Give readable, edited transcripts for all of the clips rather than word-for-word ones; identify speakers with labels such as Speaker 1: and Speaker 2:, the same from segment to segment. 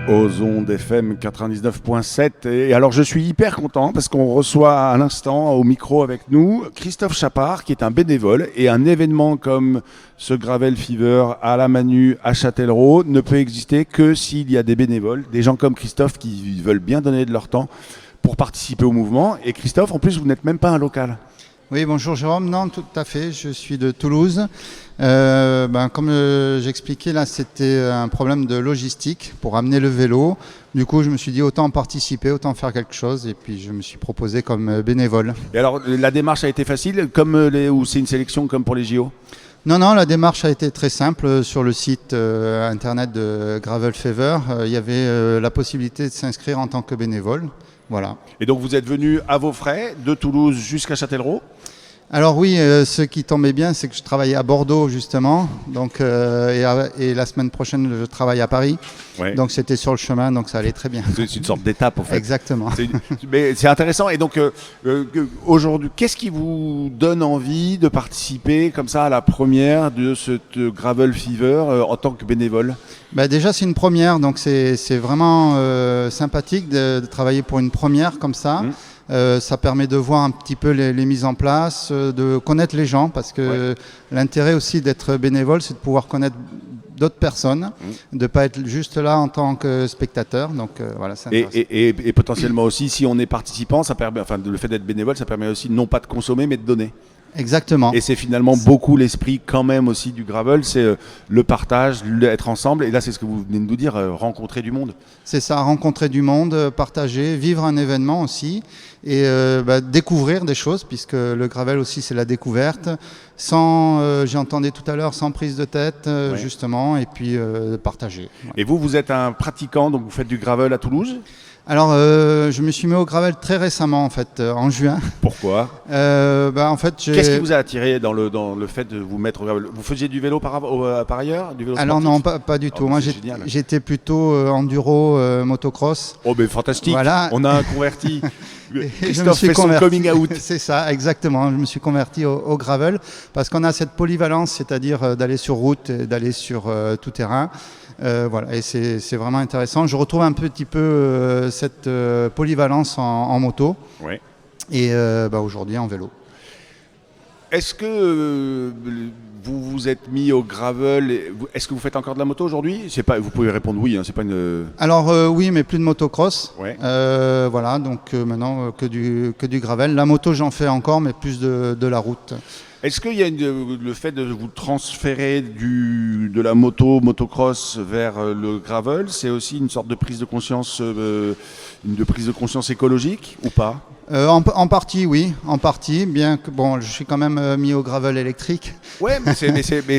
Speaker 1: Aux ondes FM 99.7. Et alors je suis hyper content parce qu'on reçoit à l'instant au micro avec nous Christophe Chapard qui est un bénévole, et un événement comme ce Gravel Fever à la Manu à Châtellerault ne peut exister que s'il y a des bénévoles, des gens comme Christophe qui veulent bien donner de leur temps pour participer au mouvement. Et Christophe, en plus vous n'êtes même pas un local.
Speaker 2: Oui, bonjour Jérôme. Non, tout à fait, je suis de Toulouse. Comme j'expliquais, là, c'était un problème de logistique pour amener le vélo. Du coup, je me suis dit autant participer, autant faire quelque chose, et puis je me suis proposé comme bénévole.
Speaker 1: Et alors, la démarche a été facile, ou c'est une sélection comme pour les JO ?
Speaker 2: Non, la démarche a été très simple. Sur le site internet de Gravel Fever, il y avait la possibilité de s'inscrire en tant que bénévole. Voilà.
Speaker 1: Et donc vous êtes venu à vos frais de Toulouse jusqu'à Châtellerault ?
Speaker 2: Alors oui, ce qui tombait bien, c'est que je travaillais à Bordeaux justement, donc, et la semaine prochaine je travaille à Paris, ouais. Donc c'était sur le chemin, donc ça allait très bien.
Speaker 1: C'est une sorte d'étape en fait.
Speaker 2: Exactement.
Speaker 1: Mais c'est intéressant. Et donc aujourd'hui, qu'est-ce qui vous donne envie de participer comme ça à la première de ce Gravel Fever en tant que bénévole ?
Speaker 2: Déjà c'est une première, donc c'est vraiment sympathique de travailler pour une première comme ça. Ça permet de voir un petit peu les mises en place, de connaître les gens, parce que l'intérêt aussi d'être bénévole, c'est de pouvoir connaître d'autres personnes, de ne pas être juste là en tant que spectateur. Donc voilà, c'est intéressant.
Speaker 1: Et potentiellement aussi, si on est participant, ça permet, le fait d'être bénévole, ça permet aussi non pas de consommer, mais de donner.
Speaker 2: Exactement.
Speaker 1: Et c'est finalement beaucoup l'esprit quand même aussi du gravel, c'est le partage, être ensemble. Et là, c'est ce que vous venez de nous dire, rencontrer du monde.
Speaker 2: C'est ça, rencontrer du monde, partager, vivre un événement aussi, et découvrir des choses, puisque le gravel aussi c'est la découverte, j'entendais tout à l'heure, sans prise de tête, justement, et puis partager.
Speaker 1: Et vous êtes un pratiquant, donc vous faites du gravel à Toulouse ?
Speaker 2: Alors, je me suis mis au gravel très récemment, en fait, en juin.
Speaker 1: Pourquoi ?
Speaker 2: En fait,
Speaker 1: qu'est-ce qui vous a attiré dans le fait de vous mettre au gravel ? Vous faisiez du vélo par ailleurs, du vélo sportif ?
Speaker 2: Alors non, pas du tout. Moi, j'étais plutôt enduro, motocross.
Speaker 1: Oh, mais fantastique.
Speaker 2: Voilà.
Speaker 1: On a un converti. Christophe fait son coming out.
Speaker 2: C'est ça, exactement. Je me suis converti au gravel parce qu'on a cette polyvalence, c'est-à-dire d'aller sur route et d'aller sur tout terrain. Voilà, et c'est vraiment intéressant. Je retrouve un petit peu cette polyvalence en moto, et aujourd'hui en vélo.
Speaker 1: Est-ce que vous vous êtes mis au gravel ? Est-ce que vous faites encore de la moto aujourd'hui ? Vous pouvez répondre oui, c'est pas une...
Speaker 2: Alors oui, mais plus de motocross. Voilà, donc maintenant que du gravel. La moto, j'en fais encore, mais plus de la route.
Speaker 1: Est-ce qu'il y a le fait de vous transférer de la motocross vers le gravel, c'est aussi une sorte de prise de conscience, écologique ou pas ?
Speaker 2: En partie, oui, en partie, bien que je suis quand même mis au gravel électrique.
Speaker 1: Oui, mais c'est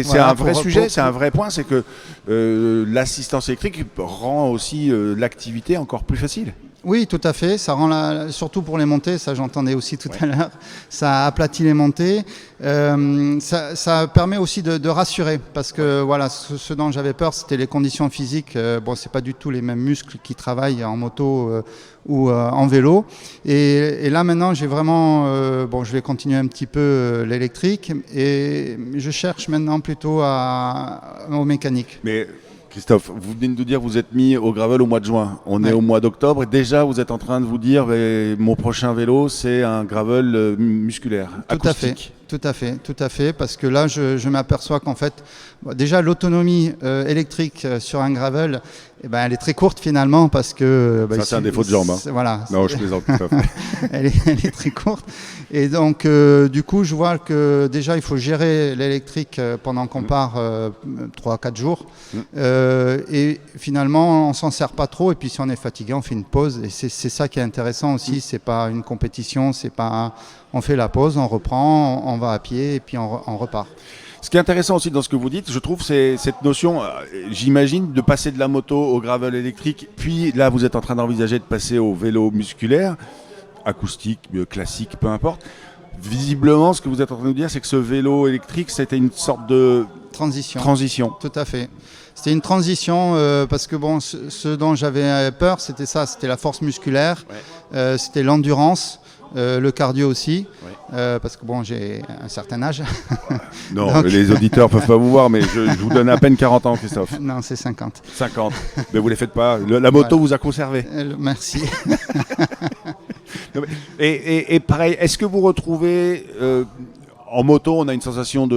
Speaker 1: voilà, un vrai sujet, c'est un vrai point, c'est que l'assistance électrique rend aussi l'activité encore plus facile.
Speaker 2: Oui, tout à fait. Ça rend surtout pour les montées, ça j'entendais aussi tout à l'heure, ça aplatit les montées. Ça permet aussi de rassurer, parce que voilà, ce dont j'avais peur, c'était les conditions physiques. C'est pas du tout les mêmes muscles qui travaillent en moto ou en vélo. Et là maintenant, j'ai vraiment, je vais continuer un petit peu l'électrique, et je cherche maintenant plutôt aux mécaniques.
Speaker 1: Mais Christophe, vous venez de nous dire que vous êtes mis au gravel au mois de juin. On est au mois d'octobre et déjà vous êtes en train de vous dire mon prochain vélo c'est un gravel musculaire, acoustique.
Speaker 2: Tout à fait, parce que là je m'aperçois qu'en fait, déjà l'autonomie électrique sur un gravel, elle est très courte finalement, parce que...
Speaker 1: ça c'est un défaut de jambe.
Speaker 2: Voilà.
Speaker 1: Non, je plaisante, tout à fait.
Speaker 2: elle est très courte. Et donc du coup je vois que déjà il faut gérer l'électrique pendant qu'on part 3-4 jours. Et finalement on s'en sert pas trop, et puis si on est fatigué on fait une pause, et c'est ça qui est intéressant aussi. C'est pas une compétition, on fait la pause, on reprend, on va à pied et puis on repart.
Speaker 1: Ce qui est intéressant aussi dans ce que vous dites, je trouve, c'est cette notion, j'imagine, de passer de la moto au gravel électrique, puis là vous êtes en train d'envisager de passer au vélo musculaire, acoustique, classique, peu importe. Visiblement, ce que vous êtes en train de nous dire, c'est que ce vélo électrique, c'était une sorte de transition.
Speaker 2: Tout à fait. C'était une transition parce que ce dont j'avais peur, c'était la force musculaire, c'était l'endurance. le cardio aussi,
Speaker 1: Oui.
Speaker 2: parce que bon, j'ai un certain âge.
Speaker 1: Non,
Speaker 2: Donc-
Speaker 1: les auditeurs peuvent pas vous voir, mais je vous donne à peine 40 ans, Christophe.
Speaker 2: Non, c'est 50.
Speaker 1: 50. Mais vous les faites pas. La moto
Speaker 2: Voilà.
Speaker 1: vous a conservé.
Speaker 2: Merci.
Speaker 1: Non, mais- et pareil, est-ce que vous retrouvez en moto, on a une sensation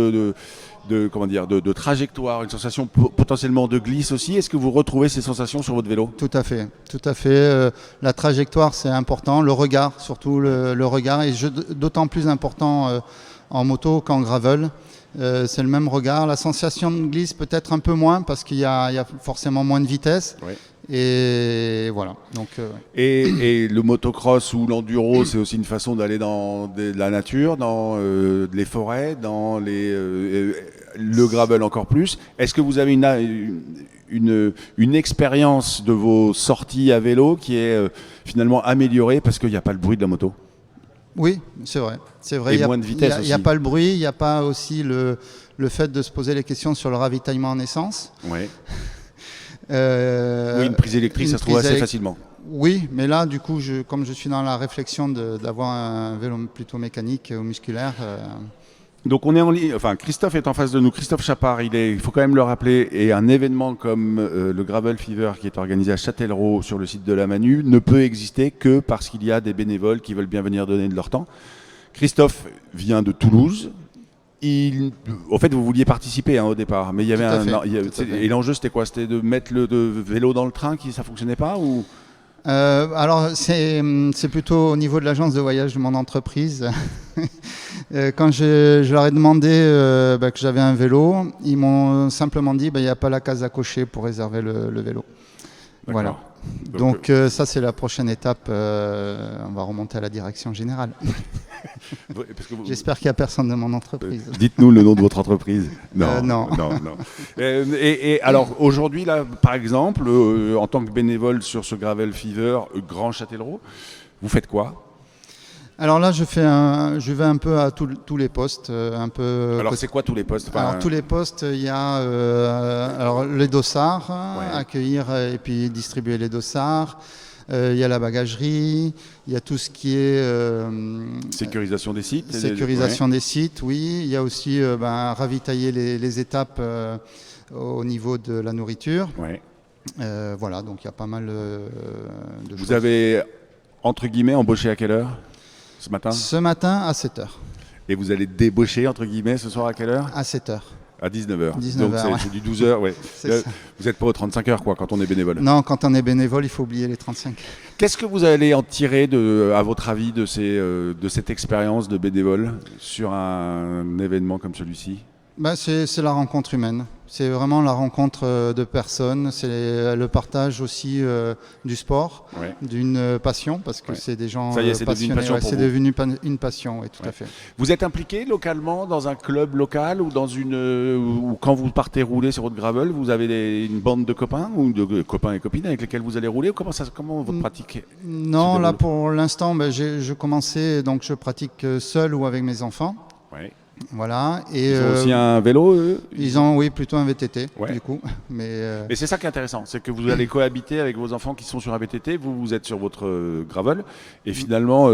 Speaker 1: comment dire, de trajectoire, une sensation potentiellement de glisse aussi. Est-ce que vous retrouvez ces sensations sur votre vélo?
Speaker 2: Tout à fait, tout à fait. La trajectoire, c'est important. Le regard, surtout le regard, est d'autant plus important en moto qu'en gravel. C'est le même regard. La sensation de glisse peut-être un peu moins parce qu'il y a forcément moins de vitesse.
Speaker 1: Ouais.
Speaker 2: Et voilà. Donc,
Speaker 1: Et le motocross ou l'enduro, c'est aussi une façon d'aller dans de la nature, dans les forêts, dans le gravel encore plus. Est-ce que vous avez une expérience de vos sorties à vélo qui est finalement améliorée parce qu'il n'y a pas le bruit de la moto?
Speaker 2: oui, c'est vrai. C'est vrai.
Speaker 1: Et moins de vitesse
Speaker 2: Il n'y a
Speaker 1: aussi.
Speaker 2: pas le bruit, il n'y a pas aussi le fait de se poser les questions sur le ravitaillement en essence.
Speaker 1: Ouais.
Speaker 2: Oui,
Speaker 1: Oui, une prise électrique, ça se trouve assez facilement.
Speaker 2: Oui, mais là, du coup, comme je suis dans la réflexion d'avoir un vélo plutôt mécanique ou musculaire.
Speaker 1: Donc on est en ligne, enfin Christophe est en face de nous, Christophe Chapard, il faut quand même le rappeler, et un événement comme le Gravel Fever qui est organisé à Châtellerault sur le site de la Manu ne peut exister que parce qu'il y a des bénévoles qui veulent bien venir donner de leur temps. Christophe vient de Toulouse. En fait, vous vouliez participer au départ, mais il y avait et l'enjeu c'était quoi? C'était de mettre le vélo dans le train, ça fonctionnait pas ou?
Speaker 2: Alors, c'est plutôt au niveau de l'agence de voyage de mon entreprise. Quand je leur ai demandé que j'avais un vélo, ils m'ont simplement dit il n'y a pas la case à cocher pour réserver le vélo. Voilà. Donc ça, c'est la prochaine étape. On va remonter à la direction générale. J'espère qu'il n'y a personne de mon entreprise.
Speaker 1: Dites-nous le nom de votre entreprise.
Speaker 2: Non.
Speaker 1: Non. Et alors aujourd'hui, là, par exemple, en tant que bénévole sur ce Gravel Fever Grand Châtellerault, vous faites quoi?
Speaker 2: Alors là, je vais un peu à tous les postes.
Speaker 1: Alors c'est quoi tous les postes?
Speaker 2: Alors tous les postes, il y a alors les dossards, accueillir et puis distribuer les dossards. Il y a la bagagerie, il y a tout ce qui est
Speaker 1: sécurisation des sites.
Speaker 2: Sécurisation des sites, oui. Il y a aussi ravitailler les étapes au niveau de la nourriture.
Speaker 1: Ouais.
Speaker 2: Voilà, donc il y a pas mal de choses.
Speaker 1: Vous avez, entre guillemets, embauché à quelle heure ce matin?
Speaker 2: Ce matin à 7h.
Speaker 1: Et vous allez débaucher, entre guillemets, ce soir à quelle heure?
Speaker 2: À 7h.
Speaker 1: À 19h.
Speaker 2: 19h,
Speaker 1: Donc
Speaker 2: ouais.
Speaker 1: c'est du 12h, ouais. Vous n'êtes pas aux 35 heures, quoi, quand on est bénévole.
Speaker 2: Non, quand on est bénévole, il faut oublier les 35.
Speaker 1: Qu'est-ce que vous allez en tirer, à votre avis, de cette expérience de bénévole sur un événement comme celui-ci?
Speaker 2: C'est la rencontre humaine. C'est vraiment la rencontre de personnes. C'est le partage aussi du sport, d'une passion, parce que c'est des gens
Speaker 1: ça y est, c'est devenu une passion pour
Speaker 2: c'est
Speaker 1: vous.
Speaker 2: devenu une passion, oui, tout à fait.
Speaker 1: Vous êtes impliqué localement dans un club local ou ou quand vous partez rouler sur votre gravel, vous avez une bande de copains ou de copains et copines avec lesquels vous allez rouler? Comment votre pratique?
Speaker 2: Non, là pour l'instant, je commençais, donc je pratique seul ou avec mes enfants.
Speaker 1: Ouais.
Speaker 2: Voilà. Et,
Speaker 1: ils ont aussi un vélo, eux?
Speaker 2: Ils ont, oui, plutôt un VTT, du coup.
Speaker 1: Mais c'est ça qui est intéressant, c'est que vous allez cohabiter avec vos enfants qui sont sur un VTT, vous êtes sur votre gravel, et finalement,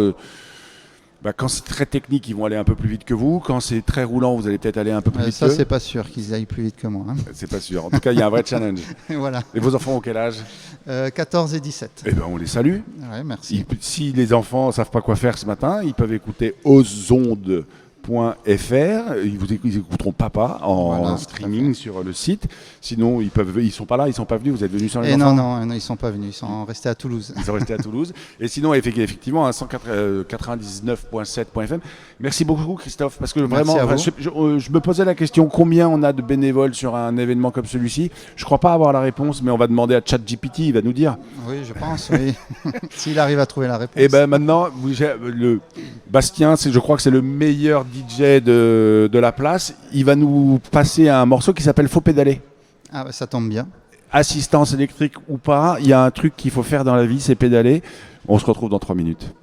Speaker 1: quand c'est très technique, ils vont aller un peu plus vite que vous. Quand c'est très roulant, vous allez peut-être aller un peu plus vite
Speaker 2: ça,
Speaker 1: qu'eux.
Speaker 2: c'est pas sûr qu'ils aillent plus vite que moi. Hein.
Speaker 1: C'est pas sûr. En tout cas, il y a un vrai challenge.
Speaker 2: Voilà.
Speaker 1: Et vos enfants ont quel âge?
Speaker 2: 14 et 17.
Speaker 1: Eh ben, on les salue.
Speaker 2: Ouais, merci.
Speaker 1: Si les enfants ne savent pas quoi faire ce matin, ils peuvent écouter osondes.fr. Ils écouteront papa en streaming sur le site. Sinon, ils sont pas là, ils sont pas venus. Vous êtes venus sans les enfants?
Speaker 2: Non, ils sont pas venus. Ils sont restés à Toulouse.
Speaker 1: Ils sont restés à Toulouse. Et sinon, effectivement, à 199.7.fm. Merci beaucoup, Christophe, parce que vraiment, je me posais la question combien on a de bénévoles sur un événement comme celui-ci. Je crois pas avoir la réponse, mais on va demander à ChatGPT. Il va nous dire.
Speaker 2: Oui, je pense. Oui. S'il arrive à trouver la réponse.
Speaker 1: Et ben maintenant, Bastien, je crois que c'est le meilleur DJ de la place. Il va nous passer un morceau qui s'appelle Faut pédaler.
Speaker 2: Ah, ça tombe bien.
Speaker 1: Assistance électrique ou pas, il y a un truc qu'il faut faire dans la vie, c'est pédaler. On se retrouve dans 3 minutes.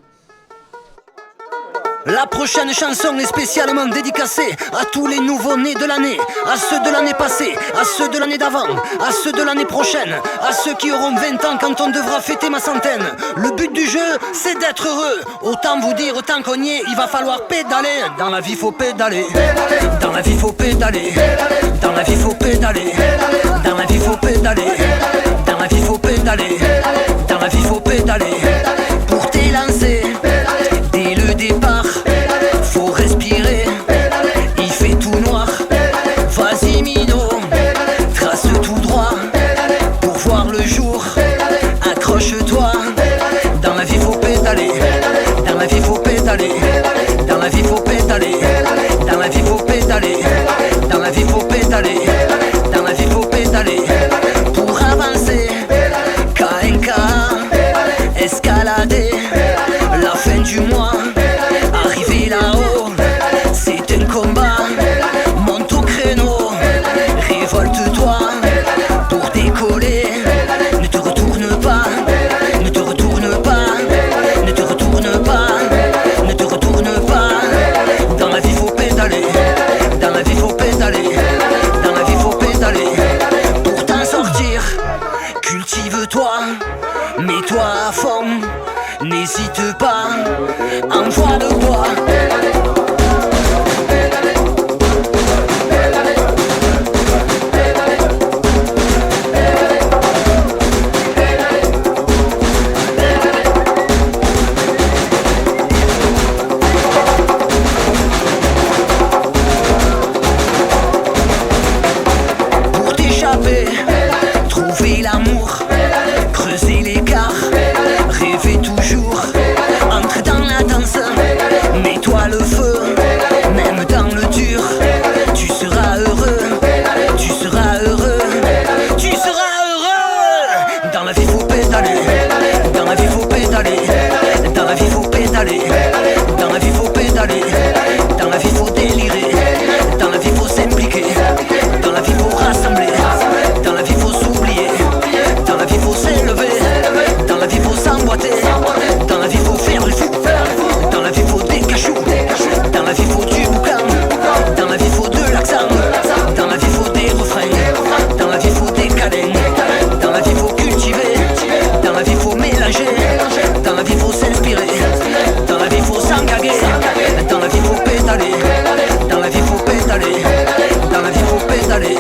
Speaker 3: La prochaine chanson est spécialement dédicacée à tous les nouveaux-nés de l'année, à ceux de l'année passée, à ceux de l'année d'avant, à ceux de l'année prochaine, à ceux qui auront 20 ans quand on devra fêter ma centaine. Le but du jeu, c'est d'être heureux. Autant vous dire, tant qu'on y est, il va falloir pédaler. Dans la vie, faut pédaler. Dans la vie, faut pédaler. Dans la vie, faut pédaler. Dans la vie, faut pédaler. Dans la vie, faut pédaler. Dans la vie, faut pédaler. Pour t'élancer, dès le départ, faut respirer. Il fait tout noir. Vas-y, minot, trace tout droit pour voir le jour. Accroche-toi. Dans la vie, faut pédaler. Dans la vie, faut pédaler. Dans la vie, faut pédaler. Dans la vie, faut pédaler. Dans la vie, faut pédaler. Dans la vie, faut pédaler. Pour avancer, KNK, escalader la fin du mois. Arriver là-haut, c'est un combat. Monte au créneau, révolte-toi pour décoller. Ne te retourne pas, ne te retourne pas, ne te retourne pas, ne te retourne pas. Dans la vie, faut pédaler. Dans la vie, faut pédaler. Dans la vie, faut pédaler. Pour t'en sortir, cultive-toi, mets-toi à fond. N'hésite pas, envoie le bois. Pour t'échapper, trouver l'amour, creuser l'écart, rêver toujours. Entre dans la danse, mets-toi le feu, même dans le dur. Tu seras heureux, tu seras heureux, tu seras heureux. Dans la vie, faut pédaler. Dans la vie, faut pédaler. Dans la vie, faut pédaler. Dans la vie, faut pédaler. Dans la vie, faut délirer. Dans la vie, faut s'impliquer. Dans la vie, faut rassembler. Dans la vie, faut s'oublier. Dans la vie, faut s'élever. Dans la vie, faut s'emboîter. Dans la vie, faut faire le fou. Dans la vie, faut des cachous. Dans la vie, faut du boucan. Dans la vie, faut de l'accent. Dans la vie, faut des refrains. Dans la vie, faut des câlins. Dans la vie, faut cultiver. Dans la vie, faut mélanger. Dans la vie, faut s'inspirer. Dans la vie, faut s'engager. Dans la vie, faut pédaler. Dans la vie, faut pédaler. Dans la vie, faut pédaler.